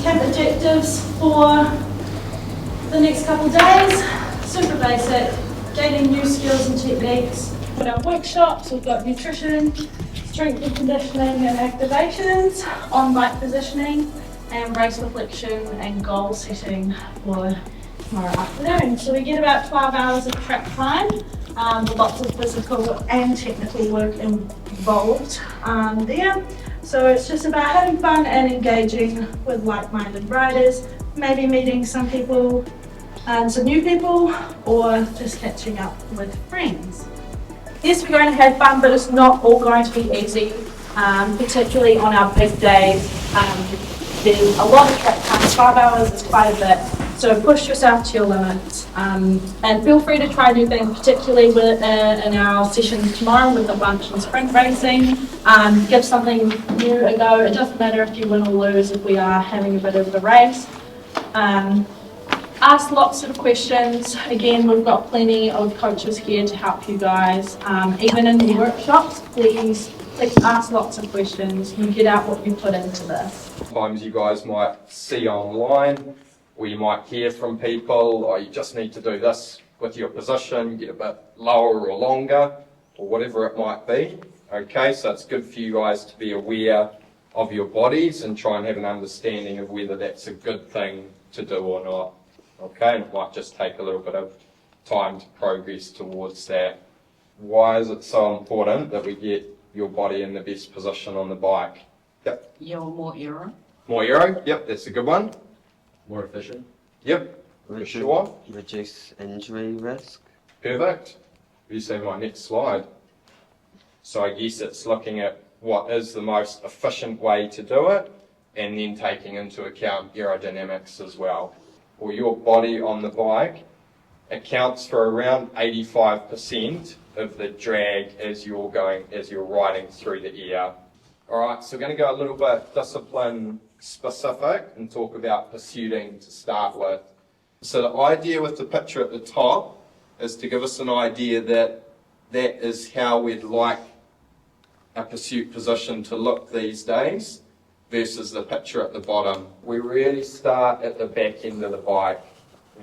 Camp objectives for the next couple of days. Super basic, gaining new skills and techniques. For our workshops, we've got nutrition, strength and conditioning and activations, on-bike positioning, and race reflection and goal setting for tomorrow afternoon. So we get about 12 hours of track time, with lots of physical and technical work involved there. So it's just about having fun and engaging with like-minded riders, maybe meeting some people, some new people, or just catching up with friends. Yes, we're going to have fun, but it's not all going to be easy, particularly on our big days. There's a lot of track time, 5 hours is quite a bit, so push yourself to your limits. And feel free to try new things, particularly in our sessions tomorrow with the lunch and sprint racing. Give something new a go. It doesn't matter if you win or lose if we are having a bit of a race. Ask lots of questions. Again, we've got plenty of coaches here to help you guys. Even in the workshops, please ask lots of questions and get out what you put into this. Sometimes you guys might see online, or you might hear from people, or you just need to do this with your position, get a bit lower or longer, or whatever it might be. Okay, so it's good for you guys to be aware of your bodies and try and have an understanding of whether that's a good thing to do or not. Okay, and it might just take a little bit of time to progress towards that. Why is it so important that we get your body in the best position on the bike? Yep. You're more aero. More aero? Yep, that's a good one. More efficient. Yep, for sure. Reduce injury risk. Perfect. You see my next slide. So I guess it's looking at what is the most efficient way to do it, and then taking into account aerodynamics as well. Or your body on the bike accounts for around 85% of the drag as you're riding through the air. All right, so we're going to go a little bit discipline specific and talk about pursuing to start with. So the idea with the picture at the top is to give us an idea that that is how we'd like a pursuit position to look these days versus the picture at the bottom. We really start at the back end of the bike.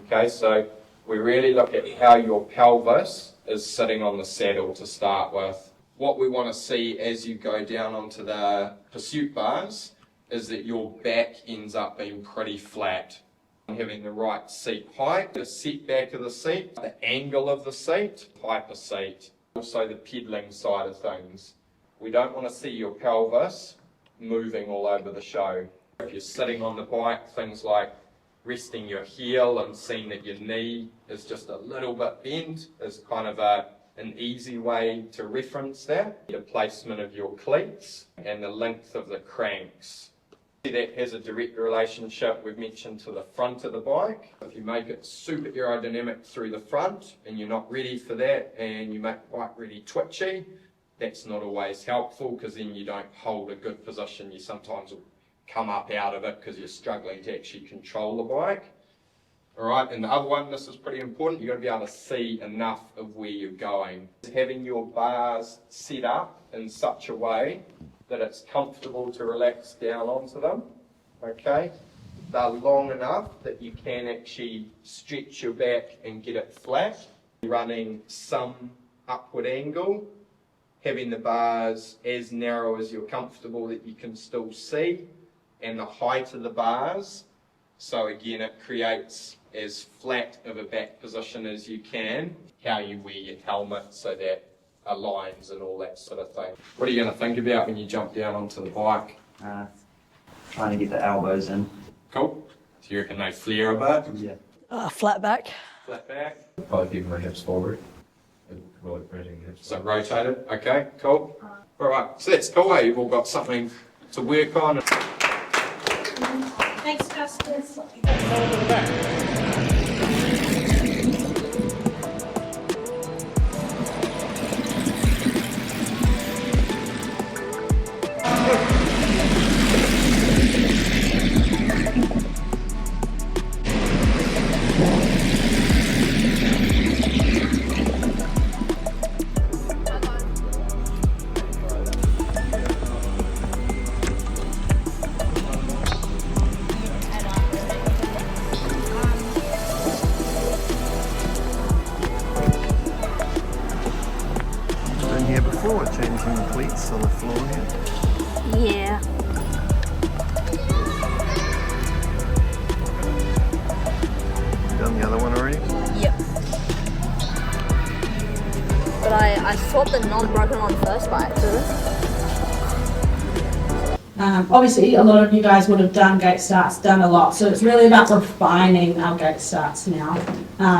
Okay, so we really look at how your pelvis is sitting on the saddle to start with. What we want to see as you go down onto the pursuit bars is that your back ends up being pretty flat. Having the right seat height, the seat back of the seat, the angle of the seat, hyper seat, also the pedaling side of things. We don't want to see your pelvis moving all over the show. If you're sitting on the bike, things like resting your heel and seeing that your knee is just a little bit bent is kind of an easy way to reference that. The placement of your cleats and the length of the cranks. That has a direct relationship, we've mentioned, to the front of the bike. If you make it super aerodynamic through the front and you're not ready for that and you make the bike really twitchy, that's not always helpful because then you don't hold a good position. You sometimes will come up out of it because you're struggling to actually control the bike. All right, and the other one, this is pretty important, you've got to be able to see enough of where you're going. Having your bars set up in such a way that it's comfortable to relax down onto them, okay? They're long enough that you can actually stretch your back and get it flat. Running some upward angle, having the bars as narrow as you're comfortable that you can still see, and the height of the bars. So again, it creates as flat of a back position as you can. How you wear your helmet so that aligns and all that sort of thing. What are you going to think about when you jump down onto the bike? Trying to get the elbows in. Cool. So you reckon they flare a bit? Yeah. Flat back. Flat back. Probably keeping my hips forward. Really bridging hips. So rotated. Okay, cool. All right, so that's cool. You've all got something to work on. Thanks, Justice. the non-broken one first by accident? Obviously, a lot of you guys would have done gate starts, done a lot, so it's really about refining our gate starts now.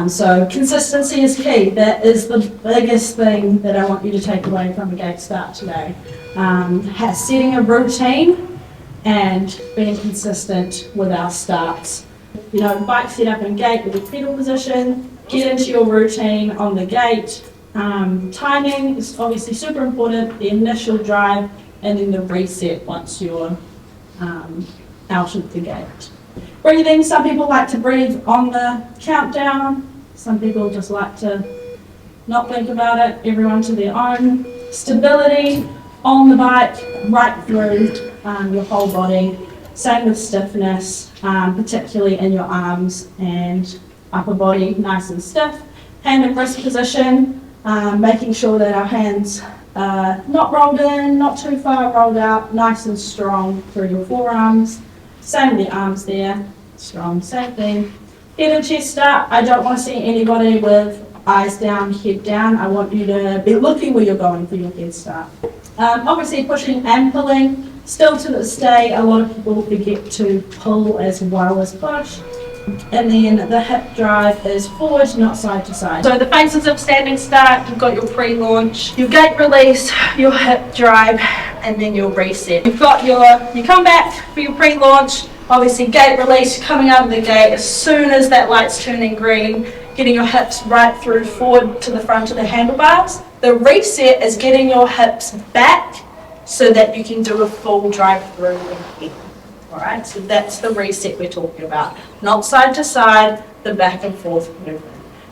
So consistency is key. That is the biggest thing that I want you to take away from a gate start today. Setting a routine and being consistent with our starts. You know, bike setup and gate with the pedal position, get into your routine on the gate. Timing is obviously super important, the initial drive, and then the reset once you're out of the gate. Breathing, some people like to breathe on the countdown, some people just like to not think about it, everyone to their own. Stability on the bike, right through your whole body. Same with stiffness, particularly in your arms and upper body, nice and stiff. Hand and wrist position, making sure that our hands not rolled in, not too far rolled out, nice and strong through your forearms. Same with the arms there, strong, same thing. Head and chest start, I don't want to see anybody with eyes down, head down. I want you to be looking where you're going for your head start. Obviously pushing and pulling, still to this day, a lot of people forget to pull as well as push. And then the hip drive is forward, not side to side. So the phases of standing start, you've got your pre-launch, your gate release, your hip drive, and then your reset. You've got you come back for your pre-launch, obviously gate release, coming out of the gate as soon as that light's turning green, getting your hips right through forward to the front of the handlebars. The reset is getting your hips back so that you can do a full drive through again. Alright, so that's the reset we're talking about. Not side to side, the back and forth movement.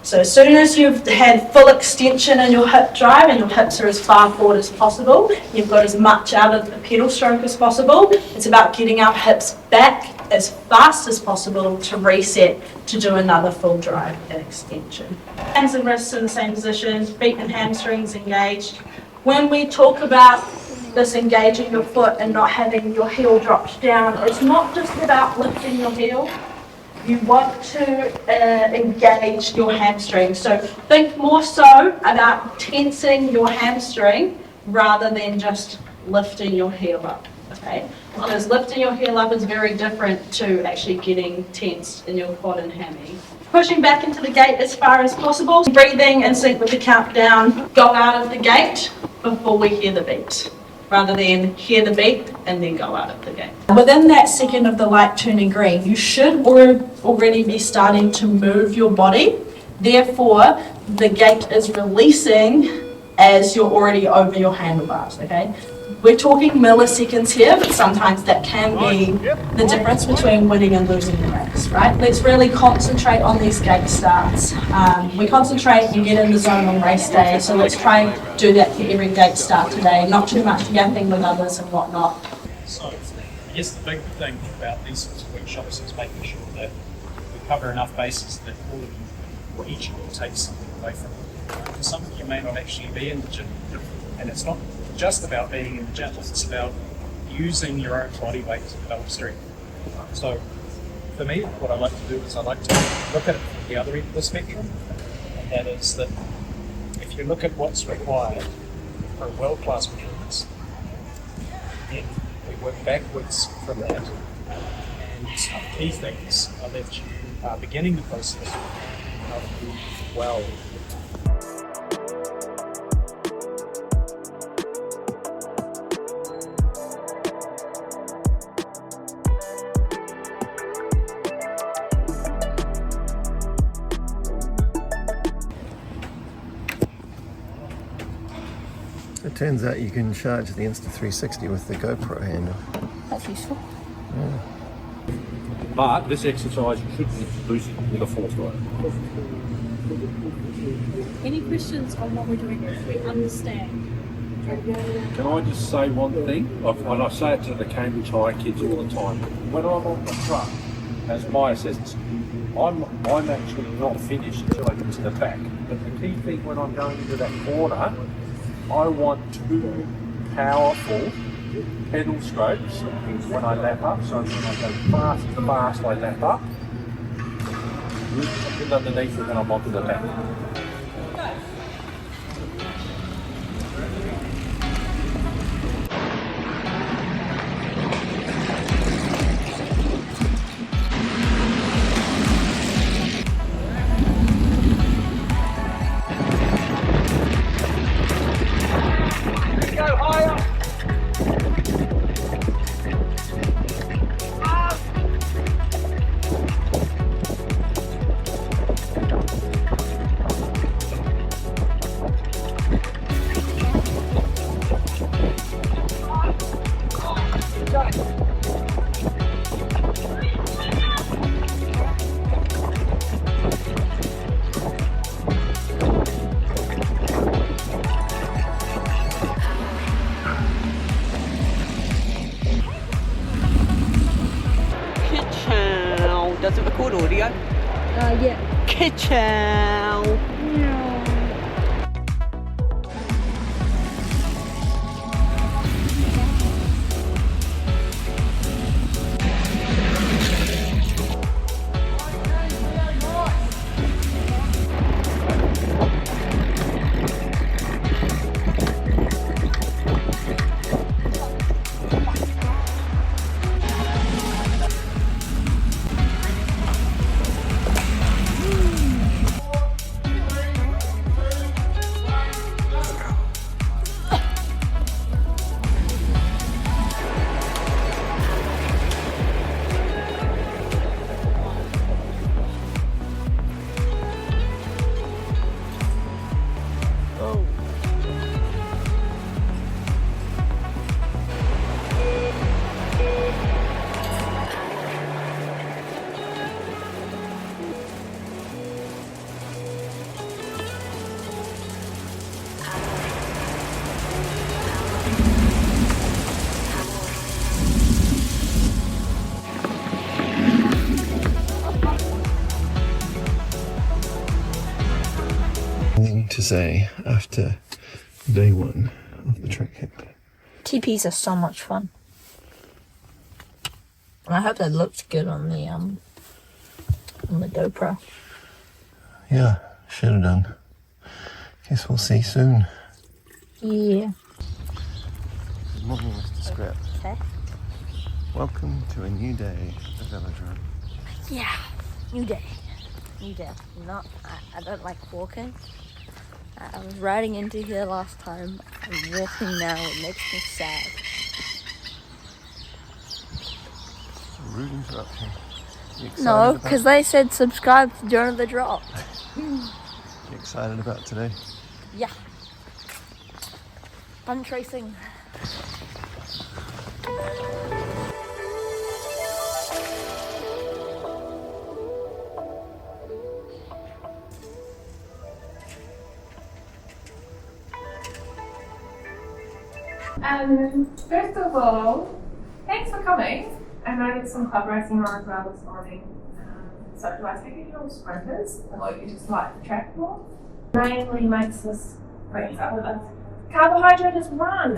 So as soon as you've had full extension in your hip drive and your hips are as far forward as possible, you've got as much out of the pedal stroke as possible, it's about getting our hips back as fast as possible to reset to do another full drive and extension. Hands and wrists in the same position, feet and hamstrings engaged. When we talk about this engaging your foot and not having your heel dropped down, it's not just about lifting your heel. You want to engage your hamstring. So think more so about tensing your hamstring rather than just lifting your heel up. Okay? Because lifting your heel up is very different to actually getting tensed in your quad and hammy. Pushing back into the gate as far as possible. Breathing in sync with the countdown. Go out of the gate before we hear the beat, rather than hear the beat and then go out of the gate. Within that second of the light turning green, you should already be starting to move your body. Therefore, the gate is releasing as you're already over your handlebars, okay? We're talking milliseconds here, but sometimes that can be the difference between winning and losing the race, right? Let's really concentrate on these gate starts. We concentrate and get in the zone on race day, so let's try and do that for every gate start today, not too much yapping with others and whatnot. So, I guess the big thing about these sorts of workshops is making sure that we cover enough bases that all of you, or each of you, takes something away from it. For some of you may not actually be in the gym, and it's not just about being in the gym, it's about using your own body weight to develop strength. So for me, what I like to do is I like to look at it from the other end of the spectrum, and that is that if you look at what's required for a world-class performance, then we work backwards from that, and some key things are that you are beginning the process of moving well. It turns out you can charge the Insta360 with the GoPro handle. That's useful. Yeah. But this exercise you shouldn't lose it with a fourth rider. Any questions on what we're doing if we understand? Can I just say one thing? And I say it to the Cambridge High kids all the time. When I'm on the truck, as my assessment, I'm actually not finished until I get to the back. But the key thing when I'm going into that corner, I want two powerful pedal strokes when I lap up. So when I go fast, I lap up. And underneath it when I'm onto the back. Does it record audio? Yeah. Ka-chow! Anything to say after day one of the trekking? TPs are so much fun. And I hope that looked good on the GoPro. Yeah, should have done. Guess we'll see soon. Yeah. Good morning, Mr. Scrap. Okay. Welcome to a new day at the velodrome. Yeah. New day. New day. I don't like walking. I was riding into here last time. I'm walking now. It makes me sad. Rude interruption. You excited No, about- because they said subscribe to Jona the Dropped. You excited about today? Yeah. Fun tracing. First of all, thanks for coming. And I did some club racing on as well this morning. So do I take any all sprinters or you just like the track more? Mainly makes this breaks up with us. Carbohydrate is one.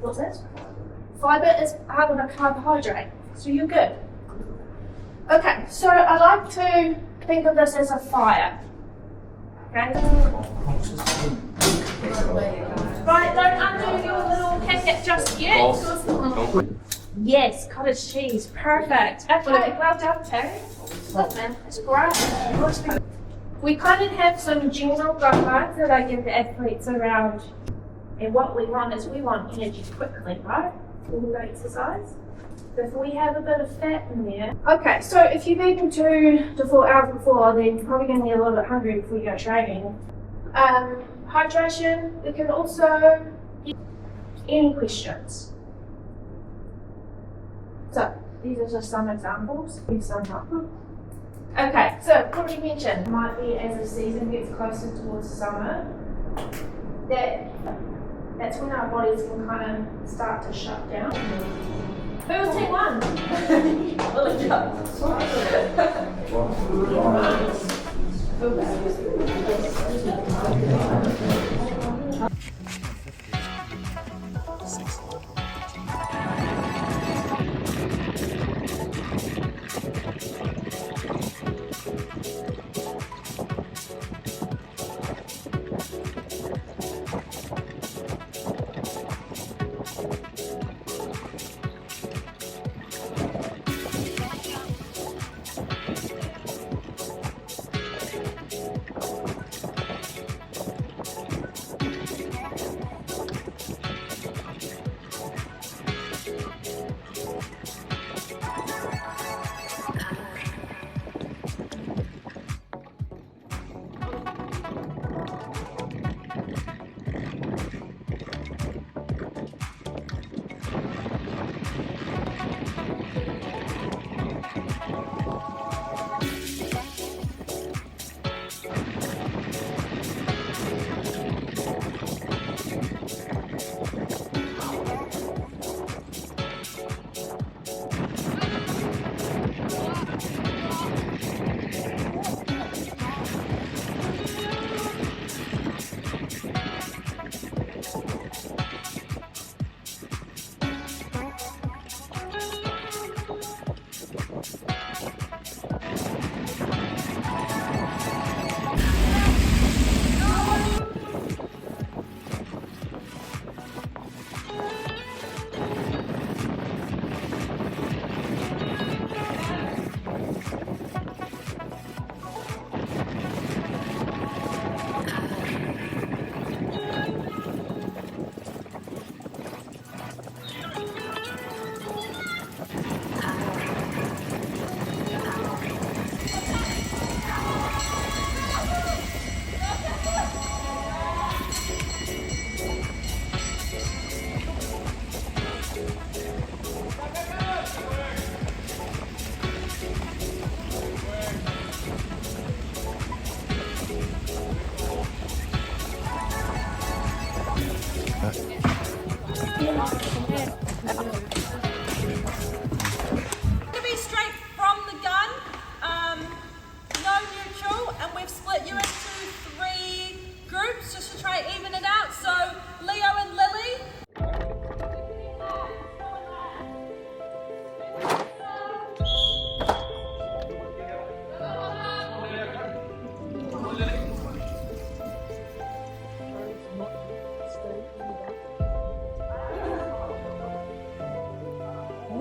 What's that? Fibre is part of a carbohydrate. So you're good. Okay, so I like to think of this as a fire. Okay? Right, don't undo your little packet just yet. Yes, cottage cheese, perfect. Okay, well done, Terry. Look, man, it's great. We kind of have some general guidelines that I give the athletes around, and what we want is we want energy quickly, right? When we exercise. So if we have a bit of fat in there. Okay, so if you've eaten 2 to 4 hours before, then you're probably going to get a little bit hungry before you go training. Hydration, we can also get any questions. So these are just some examples. We've summed up. Okay, so already mentioned, might be as the season gets closer towards summer, that's when our bodies can kind of start to shut down. Who will take one? Lily jumps.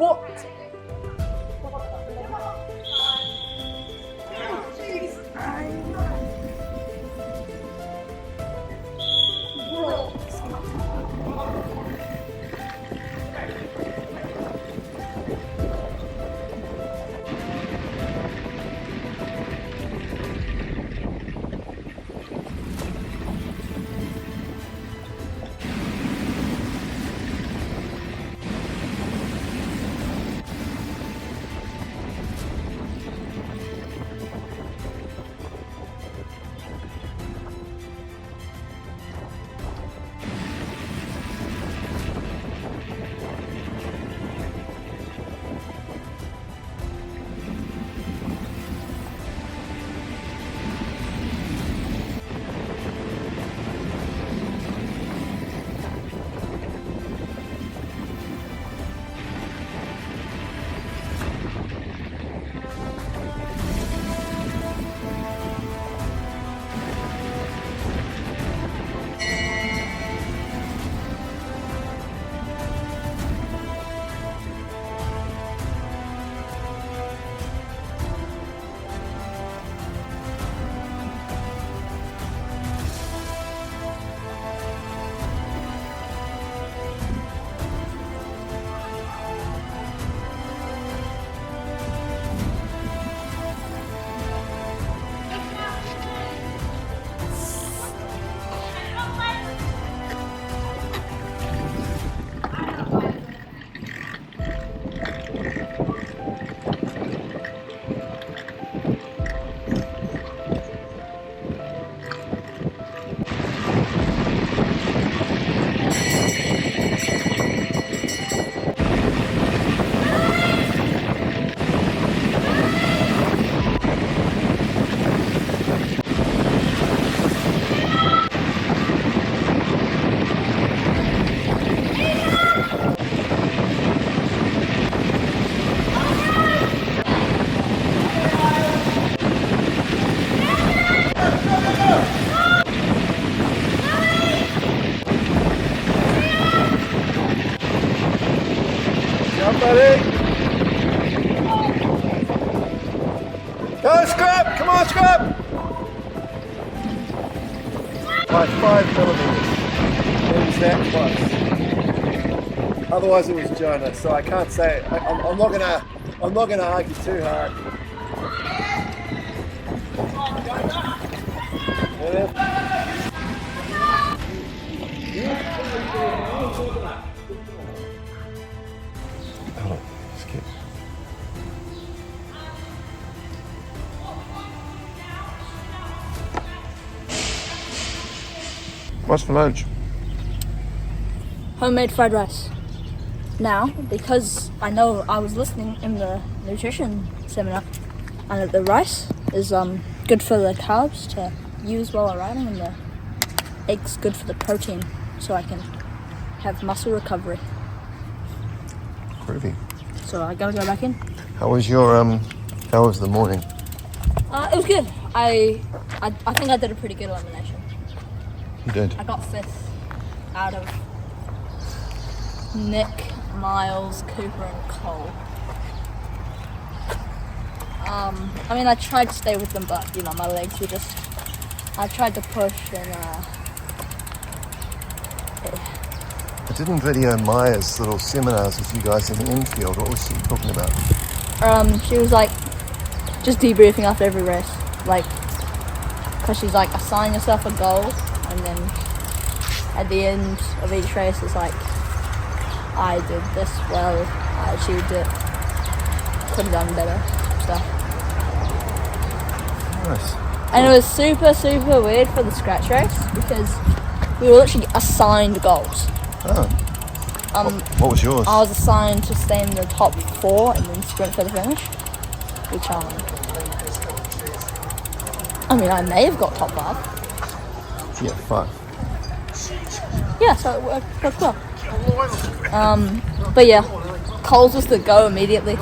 What? Go, Scrub! Come on, Scrub! By 5 millimeters. It was that close. Otherwise, it was Jona, so I can't say. I'm not gonna argue too hard. Oh, skip. What's for lunch? Homemade fried rice. Now, because I know I was listening in the nutrition seminar, and that the rice is good for the carbs to use while I'm riding, and the egg's good for the protein, so I can have muscle recovery. Groovy. So I gotta go back in. How was your how was the morning? It was good. I think I did a pretty good elimination. You did. I got 5th out of Nick, Miles, Cooper, and Cole. I mean, I tried to stay with them, but you know, my legs were just. I tried to push and. I didn't video Maya's little seminars with you guys in the infield. What was she talking about? She was like, just debriefing after every race, like, cause she's like, assign yourself a goal, and then at the end of each race, it's like, I did this well, I achieved it, could have done better, stuff. Nice. And it was super, super weird for the scratch race because we were literally assigned goals. Oh. What was yours? I was assigned to stay in the top 4 and then sprint for the finish, which I mean, I may have got top 5. Yeah, 5. Yeah, so it worked well. But yeah, Cole's was to go immediately,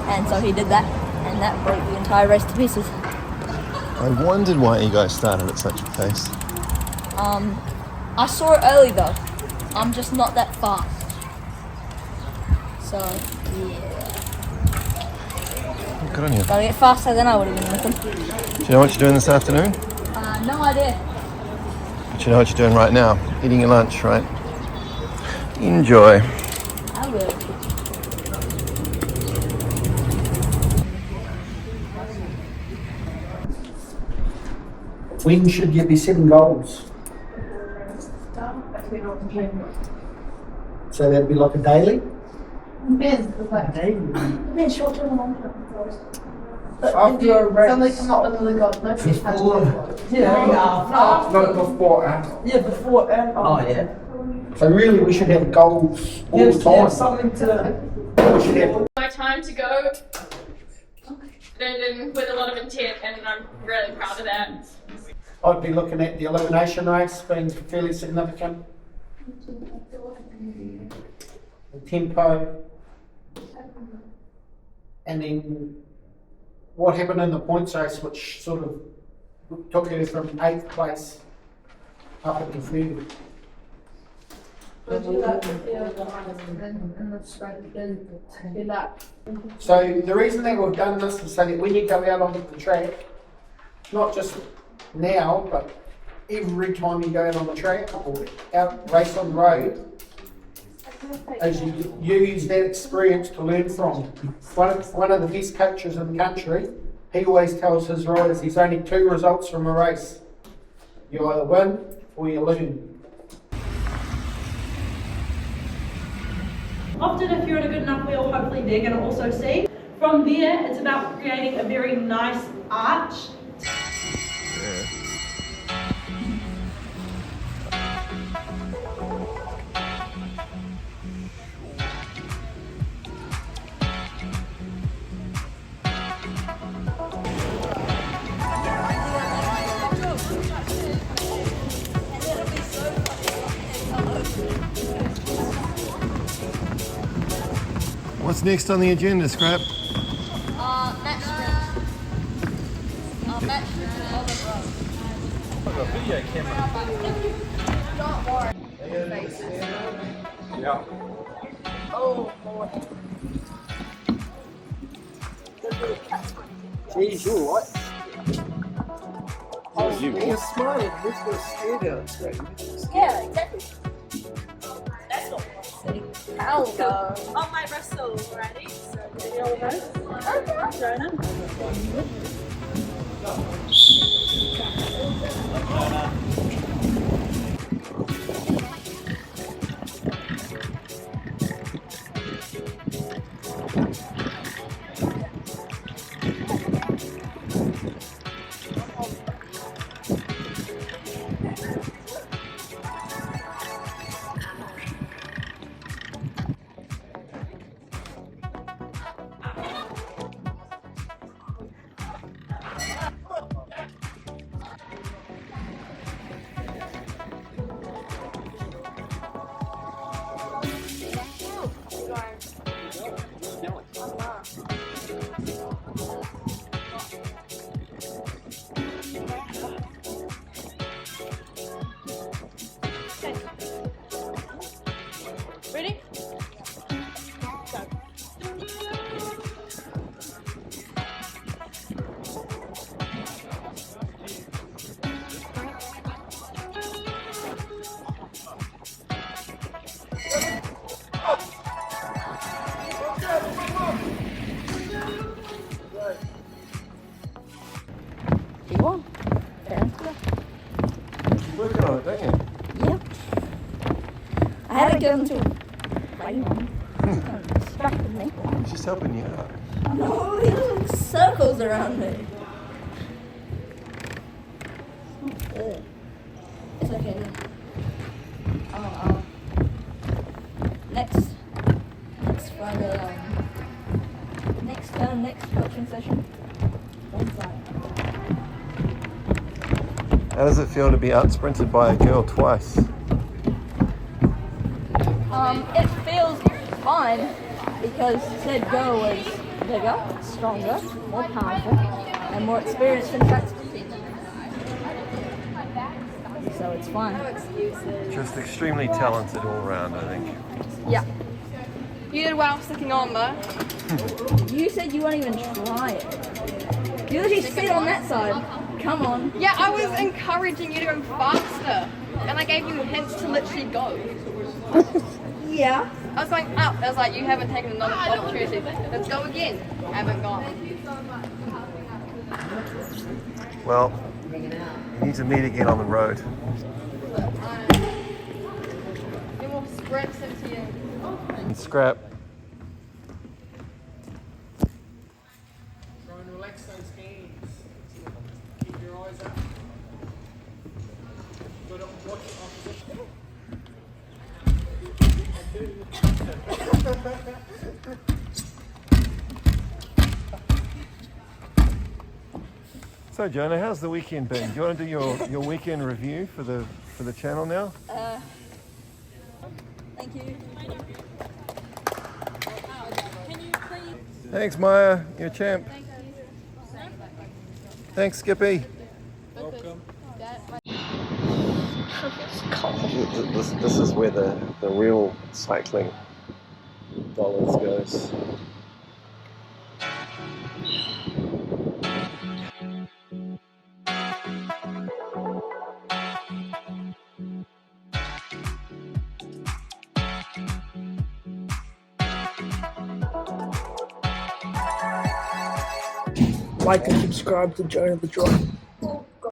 and so he did that, and that broke the entire race to pieces. I wondered why you guys started at such a pace. I saw it early though. I'm just not that fast. So, yeah. Good on you. Gotta get faster than I would have been looking. Do you know what you're doing this afternoon? No idea. But you know what you're doing right now? Eating your lunch, right? Enjoy. I will. When should you be setting goals? So that'd be like a daily? Short term and long term. After a race. Somebody come up with another goal. No, Yeah, before and after. So really we should have goals all the time. Something to we should have. My time to go. And with a lot of intent, and I'm really proud of that. I'd be looking at the elimination race being fairly significant. The tempo. And then what happened in the points race, which sort of took you from 8th place up into 3rd. So the reason that we've done this is so that when you go out onto the track, not just now, but every time you go out on the track or out race on the road, as you use that experience to learn from. One of the best coaches in the country, he always tells his riders there's only 2 results from a race. You either win or you learn. Often if you're in a good enough wheel, hopefully they're going to also see. From there, it's about creating a very nice arch. What's next on the agenda, Scrap? Match sprint. Match sprint and all the road. A video camera. Don't worry. Yeah. Oh, boy. Geez, you're right. Oh, You're smiling. This was scared out straight. Yeah, exactly. That's not funny. Hell no. On my Bristol already, so You know what those? Jona. ready? You won. Working on it, don't you? Yep. I had to get him to play one. Distracted me. He's just helping you out. No, he doing circles around me. Ugh. It's okay then. Next Friday, next coaching session. One side. How does it feel to be out-sprinted by a girl twice? It feels fine because said girl was bigger, stronger, more powerful, and more experienced in track speed. So it's fine. Just extremely talented all round, I think. Yeah. You did well sticking on though. You said you won't even try it. You literally sit on that side. Come on. Yeah, I was encouraging you to go faster. And I gave you hints to literally go. Yeah. I was going up. I was like, you haven't taken another opportunity. Let's go again. Haven't gone. Well, we need to meet again on the road. Get more sprints into you. Scrap. Try and relax those hands. Keep your eyes up. But watch it So Jonah, how's the weekend been? Do you want to do your weekend review for the channel now? Thank you. Thanks Maya, you're a champ. Thanks Skippy. Welcome. This is where the real cycling dollars goes. Like and subscribe to Jona the Dropped.